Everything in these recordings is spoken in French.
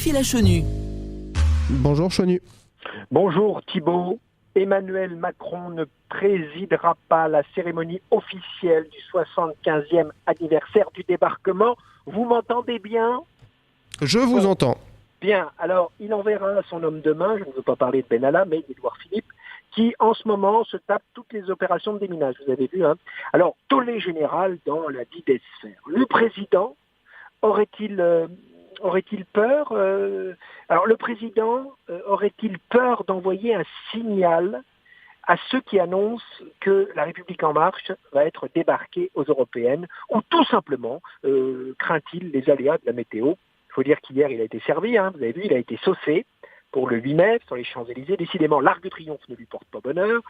fil à Chenu. Bonjour Chenu. Bonjour Thibault. Emmanuel Macron ne présidera pas la cérémonie officielle du 75e anniversaire du débarquement. Vous m'entendez bien ? Je vous entends. Bien, alors il enverra son homme de main, je ne veux pas parler de Benalla, mais d'Édouard Philippe, qui en ce moment se tape toutes les opérations de déminage, vous avez vu, hein. Alors, tollé général dans la dite sphère. Le président aurait-il peur Alors le président aurait-il peur d'envoyer un signal à ceux qui annoncent que la République en marche va être débarquée aux européennes, ou tout simplement craint-il les aléas de la météo? Il faut dire qu'hier il a été servi, hein, vous avez vu, il a été saucé pour le 8 mai sur les Champs-Élysées. Décidément, l'Arc de Triomphe ne lui porte pas bonheur.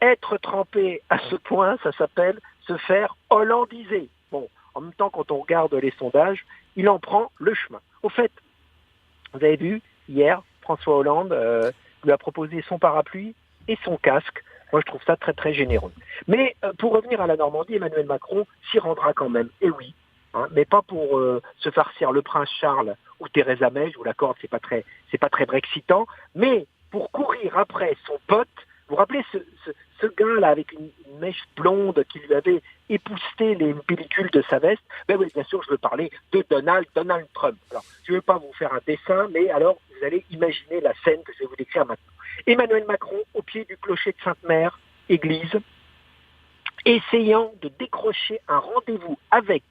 Être trempé à ce point, ça s'appelle se faire hollandiser. Bon, en même temps, quand on regarde les sondages, il en prend le chemin. Au fait, vous avez vu, hier, François Hollande lui a proposé son parapluie et son casque. Moi, je trouve ça très, très généreux. Mais pour revenir à la Normandie, Emmanuel Macron s'y rendra quand même. Et oui, hein, mais pas pour se farcir le prince Charles ou Theresa May, je vous l'accorde, c'est pas très brexitant, mais pour courir après son pote. Vous vous rappelez ce gars-là avec une mèche blonde qui lui avait épousseté les pellicules de sa veste? Ben oui, bien sûr, je veux parler de Donald Trump. Alors, je ne veux pas vous faire un dessin, mais alors, vous allez imaginer la scène que je vais vous décrire maintenant. Emmanuel Macron, au pied du clocher de Sainte-Mère, église, essayant de décrocher un rendez-vous avec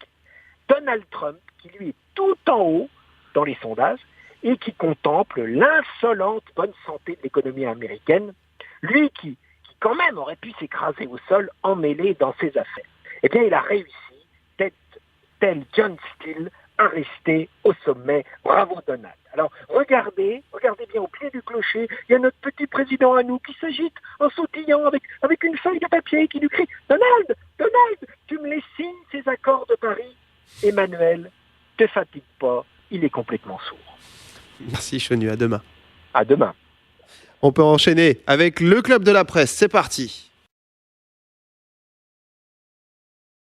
Donald Trump, qui lui est tout en haut dans les sondages, et qui contemple l'insolente bonne santé de l'économie américaine, lui qui quand même aurait pu s'écraser au sol emmêlé dans ses affaires. Eh bien, il a réussi, tel John Steele, à rester au sommet. Bravo Donald. Alors, regardez bien au pied du clocher, il y a notre petit président à nous qui s'agite en sautillant avec une feuille de papier qui lui crie « Donald, tu me les signes ces accords de Paris ?» Emmanuel, te fatigue pas, il est complètement sourd. Merci Chenu, à demain. À demain. On peut enchaîner avec le Club de la Presse, c'est parti.